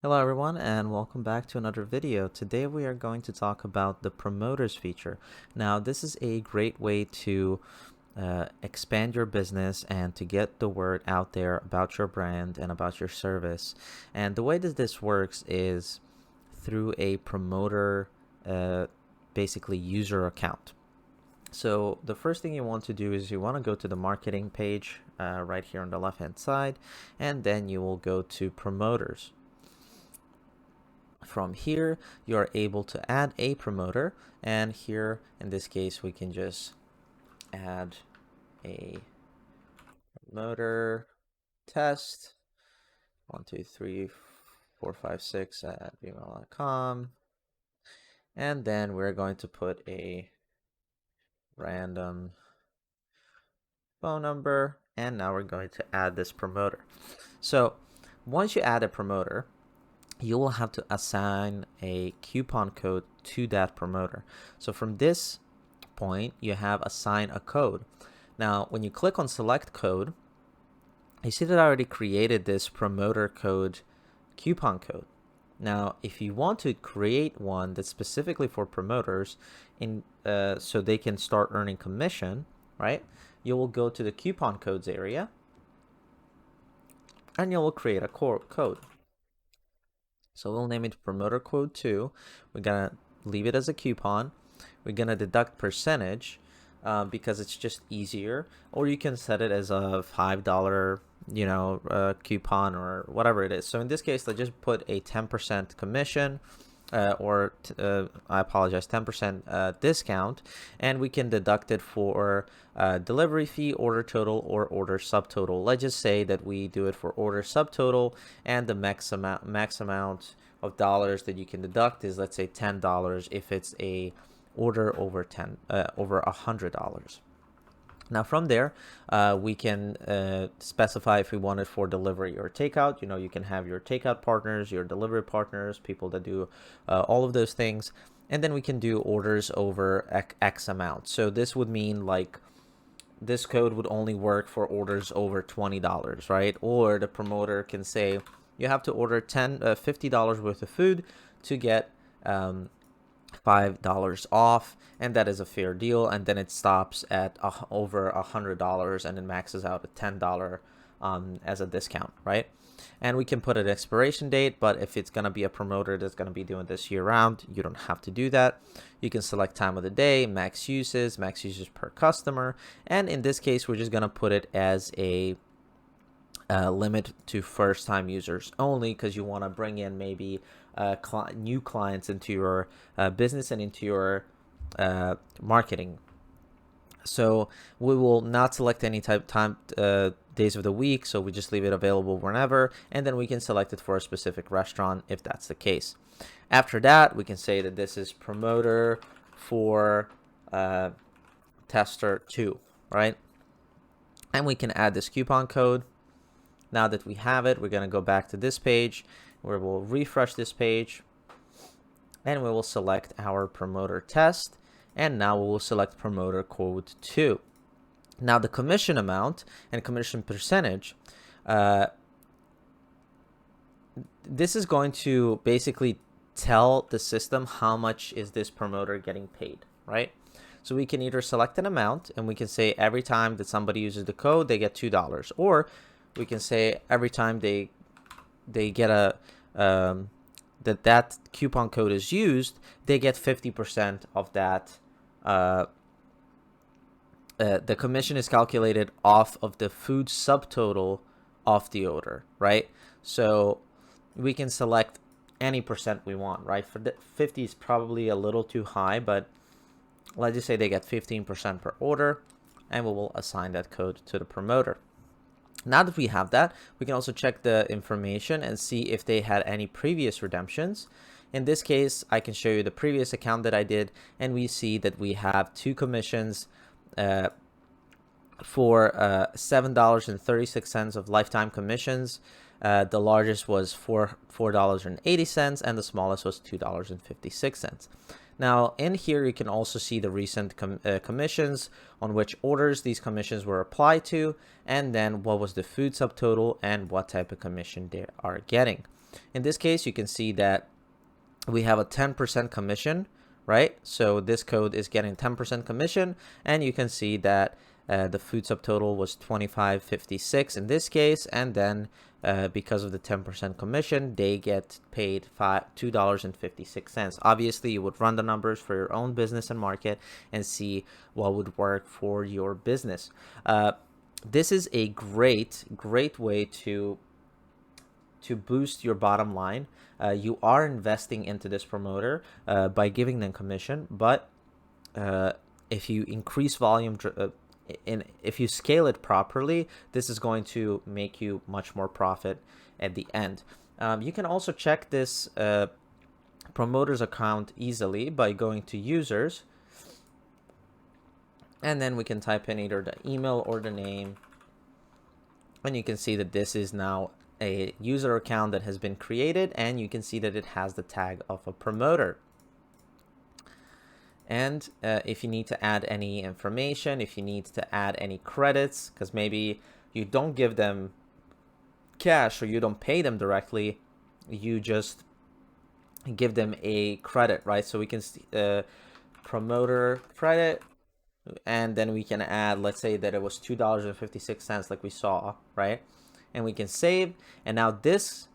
Hello everyone and welcome back to another video. Today we are going to talk about the promoters feature. Now this is a great way to expand your business and to get the word out there about your brand and about your service. And the way that this works is through a promoter basically user account. So the first thing you want to do is you want to go to the marketing page right here on the left hand side, and then you will go to promoters. From here, you are able to add a promoter, and here in this case we can just add a promoter test 12345 at gmail.com, and then we're going to put a random phone number, and now we're going to add this promoter. So once you add a promoter, you will have to assign a coupon code to that promoter. So from this point, you have assign a code. Now, when you click on select code, you see that I already created this promoter code coupon code. Now, if you want to create one that's specifically for promoters so they can start earning commission, right? You will go to the coupon codes area and you will create a code. So we'll name it promoter code 2. We're going to leave it as a coupon. We're going to deduct percentage because it's just easier. Or you can set it as a $5, coupon or whatever it is. So in this case, let's just put a 10% commission I apologize, 10% discount, and we can deduct it for delivery fee, order total, or order subtotal. Let's just say that we do it for order subtotal, and the max amount of dollars that you can deduct is, let's say, $10 if it's a order over over $100. Now from there, we can specify if we want it for delivery or takeout. You can have your takeout partners, your delivery partners, people that do all of those things. And then we can do orders over X amount. So this would mean like this code would only work for orders over $20, right? Or the promoter can say you have to order $50 worth of food to get $5 off, and that is a fair deal. And then it stops at over $100 and it maxes out at $10 as a discount, right? And we can put an expiration date, but if it's going to be a promoter that's going to be doing this year round, you don't have to do that. You can select time of the day, max uses per customer, and in this case we're just going to put it as a limit to first-time users only, because you want to bring in maybe new clients into your business and into your marketing. So we will not select any days of the week, so we just leave it available whenever, and then we can select it for a specific restaurant if that's the case. After that, we can say that this is promoter for tester 2, right? And we can add this coupon code. Now that we have it, we're going to go back to this page where we'll refresh this page, and we will select our promoter test, and now we will select promoter code 2. Now the commission amount and commission percentage, this is going to basically tell the system how much is this promoter getting paid, right? So we can either select an amount and we can say every time that somebody uses the code, they get $2, or we can say every time they get that coupon code is used, they get 50% of that. The commission is calculated off of the food subtotal of the order, right? So we can select any percent we want, right? For 50 is probably a little too high, but let's just say they get 15% per order, and we will assign that code to the promoter. Now that we have that, we can also check the information and see if they had any previous redemptions. In this case, I can show you the previous account that I did, and we see that we have 2 commissions for $7.36 of lifetime commissions. The largest was $4.80, and the smallest was $2.56. Now in here you can also see the recent commissions, on which orders these commissions were applied to, and then what was the food subtotal and what type of commission they are getting. In this case, you can see that we have a 10% commission, right? So this code is getting 10% commission, and you can see that the food subtotal was 25.56 in this case, and then because of the 10% commission, they get paid $2.56. Obviously, you would run the numbers for your own business and market and see what would work for your business. This is a great way to boost your bottom line. You are investing into this promoter by giving them commission, but if you increase volume, if you scale it properly, this is going to make you much more profit at the end. You can also check this promoter's account easily by going to users, and then we can type in either the email or the name, and you can see that this is now a user account that has been created, and you can see that it has the tag of a promoter. And if you need to add any information, if you need to add any credits, because maybe you don't give them cash or you don't pay them directly, you just give them a credit, right? So we can see promoter credit, and then we can add, let's say that it was $2.56 like we saw, right? And we can save, and now this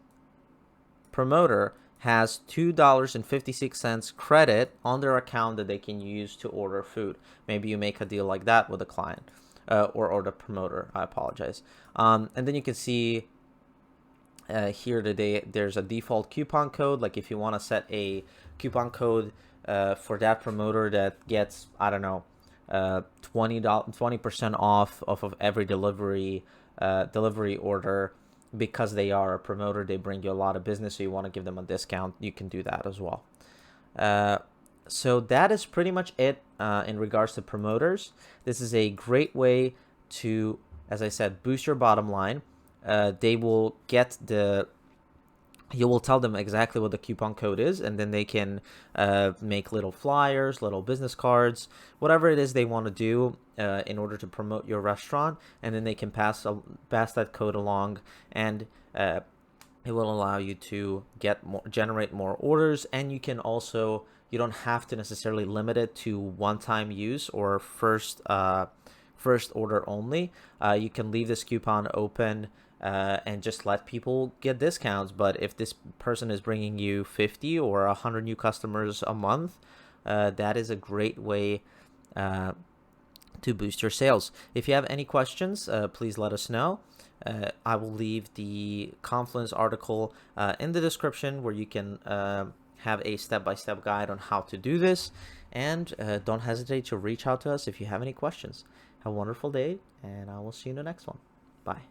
promoter has $2.56 credit on their account that they can use to order food. Maybe you make a deal like that with a client or the promoter, I apologize. And then you can see here today there's a default coupon code. Like if you want to set a coupon code for that promoter that gets, I don't know, 20% off of every delivery order, because they are a promoter, they bring you a lot of business, so you want to give them a discount, you can do that as well. So that is pretty much it in regards to promoters. This is a great way to, as I said, boost your bottom line. They will get you will tell them exactly what the coupon code is, and then they can make little flyers, little business cards, whatever it is they want to do in order to promote your restaurant, and then they can pass that code along, and it will allow you to generate more orders. And you can also, you don't have to necessarily limit it to one-time use or first order only. You can leave this coupon open and just let people get discounts. But if this person is bringing you 50 or 100 new customers a month, that is a great way to boost your sales. If you have any questions, please let us know. I will leave the Confluence article in the description, where you can have a step-by-step guide on how to do this. And don't hesitate to reach out to us if you have any questions. Have a wonderful day, and I will see you in the next one. Bye.